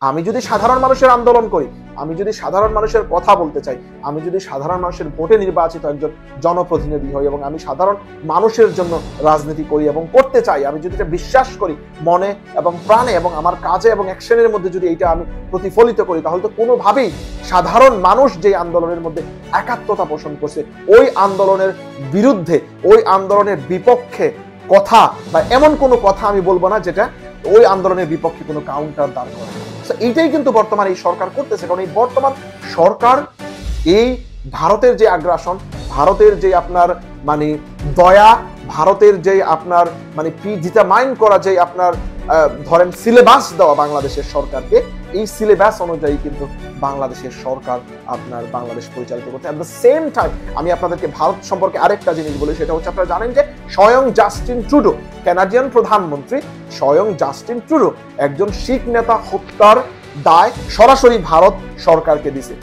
আমি যদি সাধারণ মানুষের আন্দোলন করি, আমি যদি সাধারণ মানুষের কথা বলতে চাই, আমি যদি সাধারণ মানুষের ভোটে নির্বাচিত একজন জনপ্রতিনিধি হই এবং আমি সাধারণ মানুষের জন্য রাজনীতি করি এবং করতে চাই, আমি যদি এটা বিশ্বাস করি মনে এবং প্রাণে এবং আমার কাজে এবং অ্যাকশনের মধ্যে যদি এইটা আমি প্রতিফলিত করি, তাহলে তো কোনোভাবেই সাধারণ মানুষ যে আন্দোলনের মধ্যে একাত্মতা পোষণ করছে ওই আন্দোলনের বিরুদ্ধে, ওই আন্দোলনের বিপক্ষে কথা বা এমন কোনো কথা আমি বলবো না যেটা ওই আন্দোলনের বিপক্ষে কোনো কাউন্টার দাঁড় করে। এইটাই কিন্তু বর্তমান এই সরকার করতেছে। কারণ এই বর্তমান সরকার এই ভারতের যে আগ্রাসন, ভারতের যে আপনার মানে দয়া, ভারতের যে আপনার মানে ডিটারমাইন করা যে আপনার ধরেন সিলেবাস দেওয়া বাংলাদেশের সরকারকে, এই সিলেবাস অনুযায়ী কিন্তু বাংলাদেশের সরকার আপনার বাংলাদেশ পরিচালিত করতে। এট দ্য সেম টাইম আমি আপনাদেরকে ভারত সম্পর্কে আরেকটা জিনিস বলি, সেটা হচ্ছে আপনারা জানেন যে স্বয়ং জাস্টিন ট্রুডো, কানাডিয়ান প্রধানমন্ত্রী স্বয়ং জাস্টিন ট্রুডো একজন শিখ নেতা হত্যার দায় সরাসরি ভারত সরকারকে দিছে।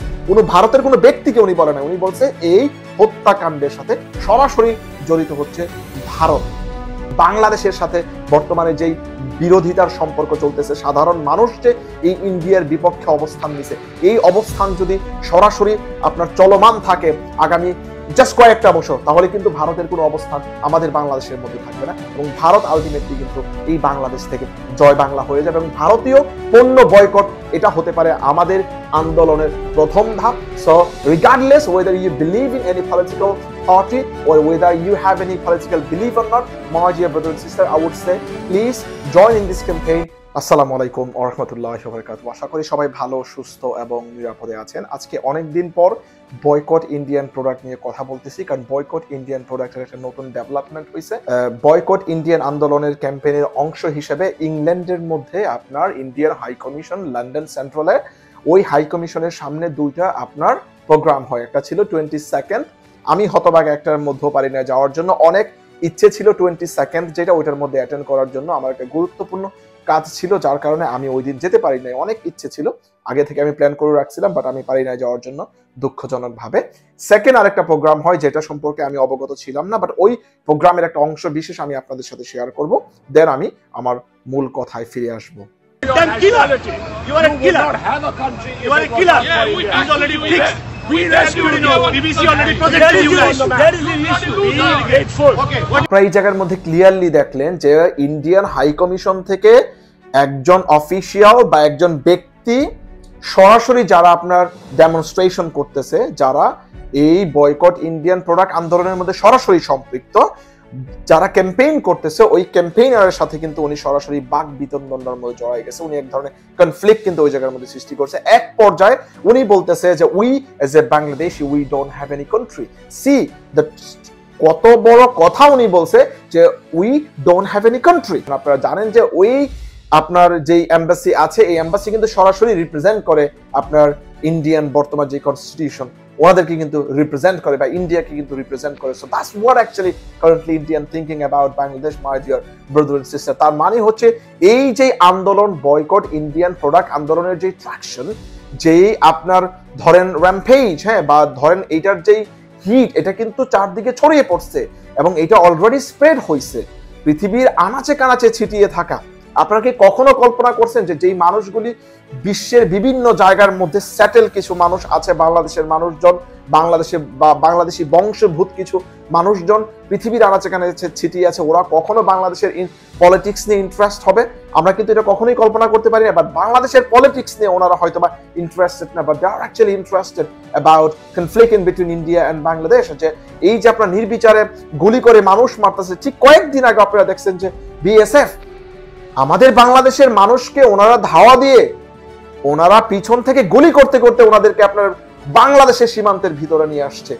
ভারতের কোনো ব্যক্তিকে উনি বলে না, উনি বলছে এই হত্যাকাণ্ডের সাথে সরাসরি জড়িত হচ্ছে ভারত। বাংলাদেশের সাথে বর্তমানে যেই বিরোধিতার সম্পর্ক চলতেছে, সাধারণ মানুষ যে এই ইন্ডিয়ার বিপক্ষে অবস্থান নিছে, এই অবস্থান যদি সরাসরি আপনার চলমান থাকে আগামী জাস্ট কয়েকটা বছর, তাহলে কিন্তু ভারতের কোনো অবস্থান আমাদের বাংলাদেশের মধ্যে থাকবে না এবং ভারত আলটিমেটলি কিন্তু এই বাংলাদেশ থেকে জয় বাংলা হয়ে যাবে। এবং ভারতীয় পণ্য বয়কট এটা হতে পারে আমাদের আন্দোলনের প্রথম ধাপ। So regardless whether you believe in any political party or whether you have any political belief or not, my dear brother and sister, I would say please join in this campaign. আসসালামু আলাইকুম ওয়া রাহমাতুল্লাহি ওয়া বারাকাতুহু। আশা করি সবাই ভালো, সুস্থ এবং নিরাপদে আছেন। আজকে অনেক দিন পর বয়কট ইন্ডিয়ান প্রোডাক্ট নিয়ে কথা বলতেছি, কারণ বয়কট ইন্ডিয়ান প্রোডাক্টের একটা নতুন ডেভেলপমেন্ট হয়েছে। বয়কট ইন্ডিয়ান আন্দোলনের ক্যাম্পেইনের অংশ হিসেবে ইংল্যান্ডের মধ্যে আপনার ইন্ডিয়ার হাই কমিশন লন্ডন সেন্ট্রালে, ওই হাই কমিশনের সামনে দুইটা আপনার প্রোগ্রাম হয়। একটা ছিল 22nd, আমি হতভাগা একটার মধ্যে পারি না যাওয়ার জন্য। অনেক ইচ্ছে ছিল 22nd যেটা, ওইটার মধ্যে অ্যাটেন্ড করার জন্য আমার একটা গুরুত্বপূর্ণ কাজ ছিল, যার কারণে আমি ওই দিন যেতে পারি নাই। অনেক ইচ্ছে ছিল, আগে থেকে আমি প্ল্যান করে রাখছিলাম, বাট আমি পারি নাই যাওয়ার জন্য দুঃখজনক ভাবে। সেকেন্ড আরেকটা প্রোগ্রাম হয় যেটা সম্পর্কে আমি অবগত ছিলাম না, বাট ওই প্রোগ্রামের একটা অংশ বিশেষ আমি আপনাদের সাথে শেয়ার করব, দেন আমি আমার মূল কথায় ফিরে আসবো। আপনারা এই জায়গার মধ্যে ক্লিয়ারলি দেখলেন যে ইন্ডিয়ান হাই কমিশন থেকে একজন অফিসিয়াল বা একজন ব্যক্তি সরাসরি যারা আপনার ডেমনস্ট্রেশন করতেছে, যারা এই বয়কট ইন্ডিয়ান প্রোডাক্ট আন্দোলনের মধ্যে সরাসরি সম্পৃক্ত, যারা ক্যাম্পেইন করতেছে, ওই ক্যাম্পেইনারের সাথে কিন্তু উনি সরাসরি বাক বিতণ্ডার মধ্যে জড়াই গেছে। উনি এক ধরনের কনফ্লিক্ট কিন্তু ওই জায়গার মধ্যে সৃষ্টি করছে। এক পর্যায়ে উনি বলতেছে যে we as a Bangladeshi we don't have any country. C the কত বড় কথা উনি বলছে যে we don't have any country. আপনারা জানেন যে ওই আপনার যেই এম্বাসি আছে, এই এম্বাসি কিন্তু সরাসরি রিপ্রেজেন্ট করে আপনার ইন্ডিয়ান বর্তমান যে কনস্টিটিউশন, ওনাদেরকে কিন্তু রিপ্রেজেন্ট করে বা ইন্ডিয়াকে কিন্তু রিপ্রেজেন্ট করে। So that's what actually currently Indian thinking about Bangladesh, my dear brother and sister. তার মানে হচ্ছে এই যে আন্দোলন, বয়কট ইন্ডিয়ান প্রোডাক্ট আন্দোলনের যে ট্রাকশন, যেই আপনার ধরেন র্যাম্পেজ, হ্যাঁ, বা ধরেন এইটার যেই হিট, এটা কিন্তু চারদিকে ছড়িয়ে পড়ছে এবং এটা অলরেডি স্প্রেড হয়েছে পৃথিবীর আনাচে কানাচে ছিটিয়ে থাকা। আপনারা কি কখনো কল্পনা করছেন যে যেই মানুষগুলি বিশ্বের বিভিন্ন জায়গার মধ্যে সেটেল কিছু মানুষ আছে, বাংলাদেশের মানুষজন, বাংলাদেশে বা বাংলাদেশি বংশোদ্ভূত কিছু মানুষজন পৃথিবীর আনাচে কানাচে ছিটিয়ে আছে, ওরা কখনো বাংলাদেশের পলিটিক্স নিয়ে ইন্টারেস্ট হবে? আমরা কিন্তু এটা কখনোই কল্পনা করতে পারি না। বাট বাংলাদেশের পলিটিক্স নিয়ে ওনারা হয়তো বা ইন্টারেস্টেড না, but they are actually interested about conflict in between India and Bangladesh. যে এই যে আপনার নির্বিচারে গুলি করে মানুষ মারতেছে, ঠিক কয়েকদিন আগে আপনারা দেখছেন যে বিএসএফ আমাদের বাংলাদেশের মানুষকে ওনারা ধাওয়া দিয়ে ওনারা পিছন থেকে গুলি করতে করতে ওনাদেরকে আপনার বাংলাদেশের সীমান্তের ভিতরে নিয়ে আসছে।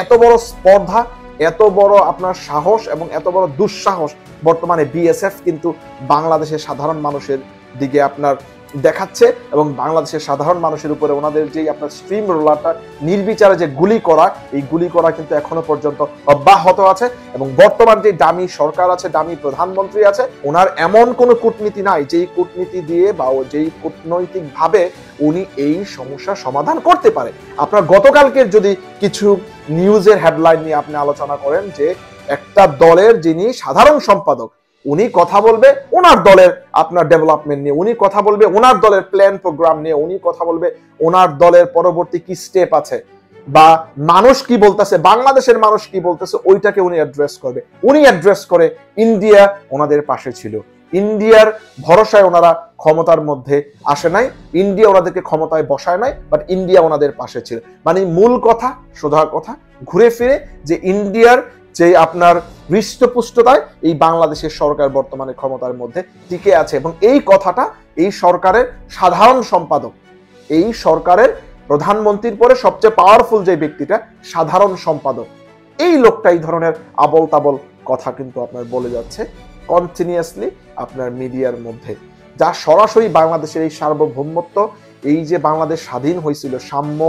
এত বড় স্পর্ধা, এত বড় আপনার সাহস এবং এত বড় দুঃসাহস বর্তমানে বিএসএফ কিন্তু বাংলাদেশের সাধারণ মানুষের দিকে আপনার দেখাচ্ছে এবং বাংলাদেশের সাধারণ মানুষের উপরে ওনাদের যে আপনার স্ট্রিম রোলারটা নির্বিচারে যে গুলি করা, এই গুলি করা কিন্তু এখনো পর্যন্ত অব্যাহত আছে। এবং বর্তমান যে দামি সরকার আছে, দামি প্রধানমন্ত্রী আছে, ওনার এমন কোনো কূটনীতি নাই যেই কূটনীতি দিয়ে বা যেই কূটনৈতিক ভাবে উনি এই সমস্যার সমাধান করতে পারে। আপনার গতকালকের যদি কিছু নিউজের হেডলাইন নিয়ে আপনি আলোচনা করেন যে একটা দলের যিনি সাধারণ সম্পাদক, উনি কথা বলবে ওনার দলের আপনার ডেভেলপমেন্ট নিয়ে, উনি কথা বলবে ওনার দলের প্ল্যান প্রোগ্রাম নিয়ে, উনি কথা বলবে ওনার দলের পরবর্তী কি স্টেপ আছে বা মানুষ কি বলতেছে, বাংলাদেশের মানুষ কি বলতেছে, ওইটাকে উনি অ্যাড্রেস করবে। উনি অ্যাড্রেস করে ইন্ডিয়া ওনাদের পাশে ছিল, ইন্ডিয়ার ভরসায় ওনারা ক্ষমতার মধ্যে আসে নাই, ইন্ডিয়া ওনাদেরকে ক্ষমতায় বসায় নাই, বাট ইন্ডিয়া ওনাদের পাশে ছিল। মানে মূল কথা, সোজা কথা, ঘুরে ফিরে যে ইন্ডিয়ার যে আপনার হৃষ্টপুষ্টতায় এই বাংলাদেশের সরকার বর্তমানে ক্ষমতার মধ্যে টিকে আছে। এবং এই কথাটা এই সরকারের সাধারণ সম্পাদক, এই সরকারের প্রধানমন্ত্রীর পরে সবচেয়ে পাওয়ারফুল যে ব্যক্তিটা সাধারণ সম্পাদক, এই লোকটা এই ধরনের আবল তাবল কথা কিন্তু আপনার বলে যাচ্ছে কন্টিনিউয়াসলি আপনার মিডিয়ার মধ্যে, যা সরাসরি বাংলাদেশের এই সার্বভৌমত্ব, এই যে বাংলাদেশ স্বাধীন হয়েছিল, সাম্য,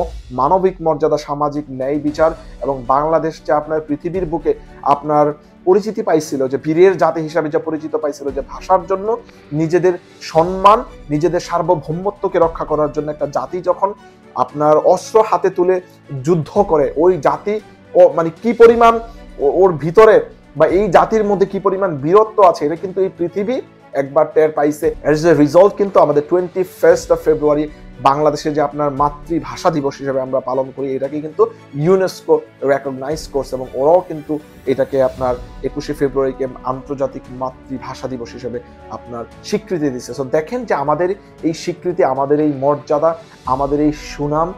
মানবিক মর্যাদা, সামাজিক ন্যায় বিচার, এবং বাংলাদেশ যে আপনার পৃথিবীর বুকে আপনার পরিচিতি পাইছিল, যে বীরের জাতি হিসাবে যে পরিচিত পাইছিল, যে ভাষার জন্য নিজেদের সম্মান, নিজেদের সার্বভৌমত্বকে রক্ষা করার জন্য একটা জাতি যখন আপনার অস্ত্র হাতে তুলে যুদ্ধ করে, ওই জাতি মানে কি পরিমাণ ওর ভিতরে বা এই জাতির মধ্যে কি পরিমাণ বীরত্ব আছে, এটা কিন্তু এই পৃথিবী একবার টের পাইছে। এজ এ রিজল্ট কিন্তু আমাদের 21 ফেব্রুয়ারি বাংলাদেশে যে আপনার মাতৃভাষা দিবস হিসেবে আমরা পালন করি, এটাকে কিন্তু ইউনেস্কো রেকগনাইজ করছে এবং ওরাও কিন্তু এটাকে আপনার 21 ফেব্রুয়ারিকে আন্তর্জাতিক মাতৃভাষা দিবস হিসেবে আপনার স্বীকৃতি দিচ্ছে। সো দেখেন যে আমাদের এই স্বীকৃতি, আমাদের এই মর্যাদা, আমাদের এই সুনাম,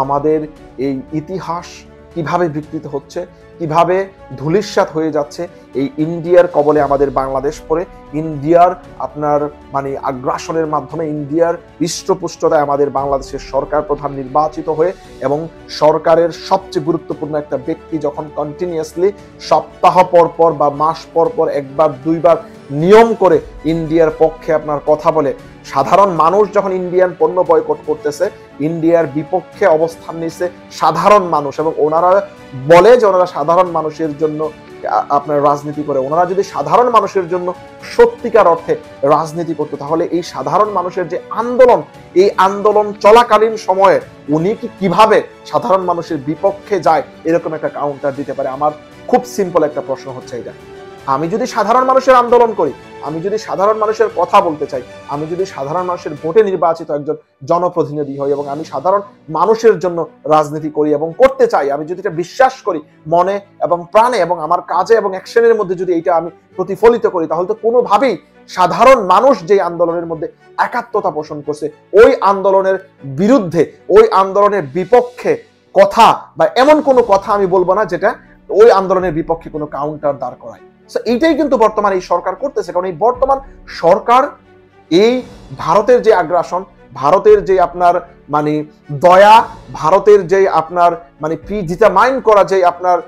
আমাদের এই ইতিহাস কিভাবে বিকৃত হচ্ছে, কিভাবে ধূলিসাৎ হয়ে যাচ্ছে এই ইন্ডিয়ার কবলে আমাদের বাংলাদেশ পড়ে, ইন্ডিয়ার আপনার মানে আগ্রাসনের মাধ্যমে, ইন্ডিয়ার হৃষ্টপুষ্টতায় আমাদের বাংলাদেশের সরকার প্রধান নির্বাচিত হয়ে, এবং সরকারের সবচেয়ে গুরুত্বপূর্ণ একটা ব্যক্তি যখন কন্টিনিউয়াসলি সপ্তাহ পর পর বা মাস পর পর একবার দুইবার নিয়ম করে ইন্ডিয়ার পক্ষে আপনার কথা বলে, সাধারণ মানুষ যখন ইন্ডিয়ান পণ্য বয়কট করতেছে, ইন্ডিয়ার বিপক্ষে অবস্থান নিচ্ছে সাধারণ মানুষ, এবং ওনারা বলে যে ওনারা সাধারণ মানুষের জন্য আপনার রাজনীতি করে। ওনারা যদি সাধারণ মানুষের জন্য সত্যিকার অর্থে রাজনীতি করতো, তাহলে এই সাধারণ মানুষের যে আন্দোলন, এই আন্দোলন চলাকালীন সময়ে উনি কিভাবে সাধারণ মানুষের বিপক্ষে যায় এরকম একটা কাউন্টার দিতে পারে? আমার খুব সিম্পল একটা প্রশ্ন হচ্ছে এটা, আমি যদি সাধারণ মানুষের আন্দোলন করি, আমি যদি সাধারণ মানুষের কথা বলতে চাই, আমি যদি সাধারণ মানুষের ভোটে নির্বাচিত একজন জনপ্রতিনিধি হই এবং আমি সাধারণ মানুষের জন্য রাজনীতি করি এবং করতে চাই, আমি যদি এটা বিশ্বাস করি মনে এবং প্রাণে এবং আমার কাজে এবং অ্যাকশনের মধ্যে যদি এটা আমি প্রতিফলিত করি, তাহলে তো কোনোভাবেই সাধারণ মানুষ যে আন্দোলনের মধ্যে একাত্মতা পোষণ করছে, ওই আন্দোলনের বিরুদ্ধে, ওই আন্দোলনের বিপক্ষে কথা বা এমন কোনো কথা আমি বলবো না যেটা ওই আন্দোলনের বিপক্ষে কোনো কাউন্টার দাঁড় করায়। এইটাই কিন্তু বর্তমান এই সরকার করতেছে, কারণ এই বর্তমান সরকার এই ভারতের যে আগ্রাসন, ভারতের যে আপনার মানে দয়া, ভারতের যে আপনার মানে প্রিডিটারমাইন করা যে আপনার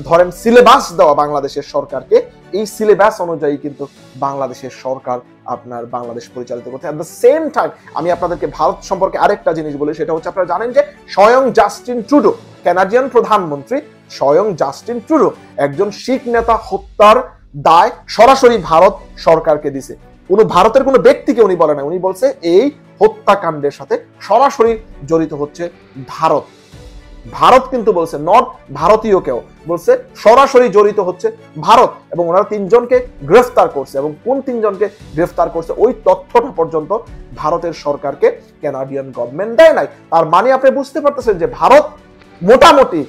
ধরেন সিলেবাস দেওয়া বাংলাদেশের সরকারকে, এই সিলেবাস অনুযায়ী কিন্তু বাংলাদেশের সরকার আপনার বাংলাদেশ পরিচালিত করতে। এট দ্য সেম টাইম আমি আপনাদেরকে ভারত সম্পর্কে আরেকটা জিনিস বলি, সেটা হচ্ছে আপনারা জানেন যে স্বয়ং জাস্টিন ট্রুডো, কানাডিয়ান প্রধানমন্ত্রী, স্বয়ং জাস্টিন ট্রুডো একজন শিখ নেতা হত্যার দায় সরাসরি ভারত সরকারকে দিছে। কোনো ভারতের কোনো ব্যক্তিকে উনি বলে না, উনি বলছে এই হত্যাকাণ্ডের সাথে সরাসরি জড়িত হচ্ছে ভারত। ভারত কিন্তু বলছে, নট ভারতীয় কেউ, বলছে সরাসরি জড়িত হচ্ছে ভারত। এবং ওনারা 3 জনকে গ্রেফতার করছে, এবং কোন 3 জনকে গ্রেফতার করছে ওই তথ্যটা পর্যন্ত ভারতের সরকারকে কানাডিয়ান গভর্নমেন্ট দেয় নাই। তার মানে আপনি বুঝতে পারতেছেন যে ভারত মোটামুটি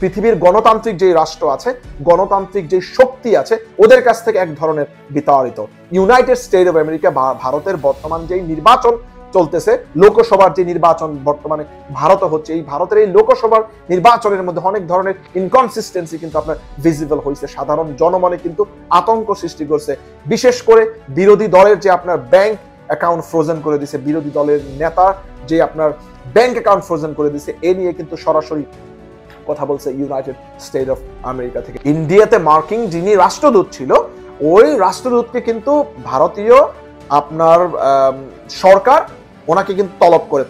পৃথিবীর গণতান্ত্রিক যে রাষ্ট্র আছে, গণতান্ত্রিক যে শক্তি আছে, ওদের কাছ থেকে এক ধরনের বিতাড়িত। ইউনাইটেড স্টেট অফ আমেরিকা, ভারতের বর্তমান যে নির্বাচন চলতেছে, লোকসভার যে নির্বাচন বর্তমানে ভারতে হচ্ছে, এই ভারতের এই লোকসভার নির্বাচনের মধ্যে অনেক ধরনের ইনকনসিস্টেন্সি কিন্তু আপনার ভিজিবল হয়েছে। সাধারণ জনমনে কিন্তু আতঙ্ক সৃষ্টি করছে, বিশেষ করে বিরোধী দলের যে আপনার ব্যাংক অ্যাকাউন্ট ফ্রোজেন করে দিছে, বিরোধী দলের নেতা যে আপনার ব্যাংক অ্যাকাউন্ট ফ্রোজেন করে দিছে, এ নিয়ে কিন্তু সরাসরি কথা বলছে ইউনাইটেড স্টেট অফ আমেরিকা থেকে। ইন্ডিয়াতে মার্কিন যিনি রাষ্ট্রদূত ছিল, ওই রাষ্ট্রদূতকে কিন্তু ভারতীয় আপনার সরকার ওনাকে কিন্তু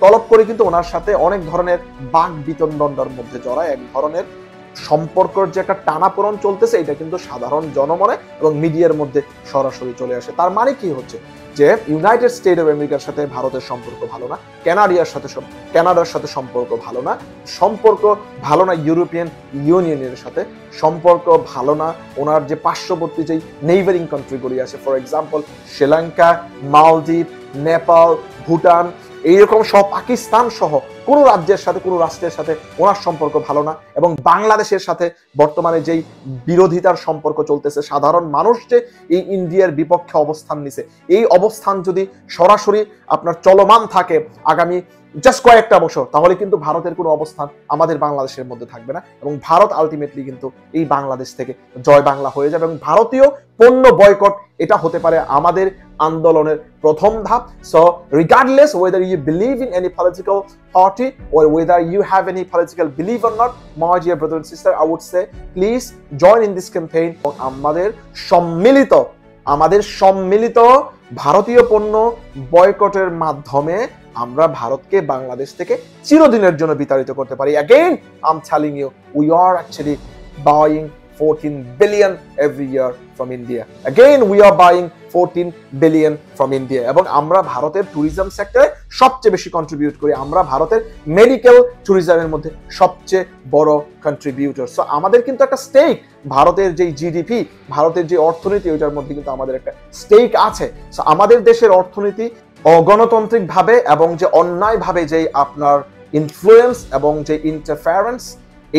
তলব করে কিন্তু ওনার সাথে অনেক ধরনের বাক বিতণ্ডার মধ্যে জড়ায়, এক ধরনের সম্পর্কের যে একটা টানাপোড়েন চলতেছে, এটা কিন্তু সাধারণ জনমনে এবং মিডিয়ার মধ্যে সরাসরি চলে আসে। তার মানে কি হচ্ছে, যে ইউনাইটেড স্টেট অফ আমেরিকার সাথে ভারতের সম্পর্ক ভালো না, কানাডার সাথে সম্পর্ক ভালো না, সম্পর্ক ভালো না ইউরোপিয়ান ইউনিয়নের সাথে, সম্পর্ক ভালো না ওনার যে পার্শ্ববর্তী যেই নেইবারিং কান্ট্রিগুলি আছে, ফর এক্সাম্পল শ্রীলঙ্কা, মালদ্বীপ, নেপাল, ভুটান, এইরকম সহ পাকিস্তান সহ কোনো রাজ্যের সাথে, কোনো রাষ্ট্রের সাথে ওনার সম্পর্ক ভালো না। এবং বাংলাদেশের সাথে বর্তমানে যেই বিরোধিতার সম্পর্ক চলতেছে, সাধারণ মানুষ যে এই ইন্ডিয়ার বিপক্ষে অবস্থান নিছে, এই অবস্থান যদি সরাসরি আপনার চলমান থাকে আগামী জাস্ট কয়েকটা বছর, তাহলে কিন্তু ভারতের কোনো অবস্থান আমাদের বাংলাদেশের মধ্যে থাকবে না এবং ভারত আলটিমেটলি কিন্তু এই বাংলাদেশ থেকে জয় বাংলা হয়ে যাবে। এবং ভারতীয় পণ্য বয়কট এটা হতে পারে আমাদের আন্দোলনের প্রথম ধাপ। So regardless whether you believe in any political party or whether you have any political belief or not, my dear brother and sister, I would say please join in this campaign. আমাদের সম্মিলিত ভারতীয় পণ্য বয়কটের মাধ্যমে আমরা ভারতকে বাংলাদেশ থেকে চিরদিনের জন্য বিতাড়িত করতে পারি। Again, I'm telling you, we are actually buying 14 billion every year from India. Again, we are buying 14 billion from India. এবং আমরা ভারতের ট্যুরিজম সেক্টরে সবচেয়ে বেশি কন্ট্রিবিউট করি। আমরা ভারতের মেডিকেল ট্যুরিজমের মধ্যে সবচেয়ে বড় কন্ট্রিবিউটর। সো আমাদের কিন্তু একটা স্টেক, ভারতের যে জিডিপি, ভারতের যে অর্থনীতি, ওইটার মধ্যে কিন্তু আমাদের একটা স্টেক আছে। সো আমাদের দেশের অর্থনীতি অগণতান্ত্রিক ভাবে এবং যে অন্যায় ভাবে যে আপনার ইনফ্লুয়েন্স এবং যে ইন্টারফারেন্স,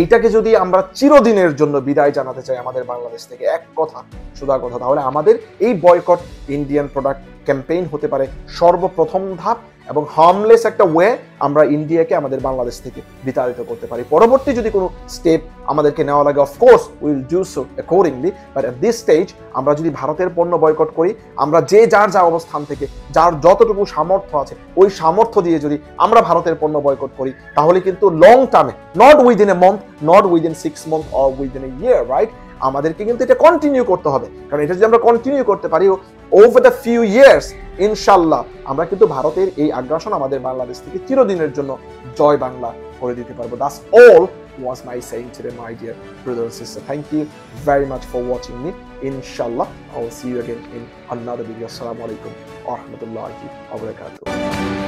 এইটাকে যদি আমরা চিরদিনের জন্য বিদায় জানাতে চাই আমাদের বাংলাদেশ থেকে, এক কথা সুদা কথা, তাহলে আমাদের এই বয়কট ইন্ডিয়ান প্রোডাক্ট ক্যাম্পেইন হতে পারে সর্বপ্রথম ধাপ এবং হার্মলেস একটা ওয়ে আমরা ইন্ডিয়াকে আমাদের বাংলাদেশ থেকে বিতাড়িত করতে পারি। পরবর্তী যদি কোনো স্টেপ আমাদেরকে নেওয়া লাগে, of course will do so accordingly, but at this stage আমরা যদি ভারতের পণ্য বয়কট করি, আমরা যে যার অবস্থান থেকে যার যতটুকু সামর্থ্য আছে ওই সামর্থ্য দিয়ে যদি আমরা ভারতের পণ্য বয়কট করি, তাহলে কিন্তু লং টার্মে, not within a month, not within 6 months or within a year, right, আমাদেরকে কিন্তু এটা কন্টিনিউ করতে হবে। কারণ এটা যদি আমরা কন্টিনিউ করতে পারি ওভার দ্য ফিউ ইয়ার্স, ইনশাল্লাহ আমরা কিন্তু ভারতের এই আগ্রাসন আমাদের বাংলাদেশ থেকে চিরদিনের জন্য জয় বাংলা করে দিতে পারবো। That's all was my saying today, my dear brother and sister. Thank you very much for watching me. Inshallah, I will see you again in another video. Assalamu alaikum wa rahmatullahi wa barakatuh.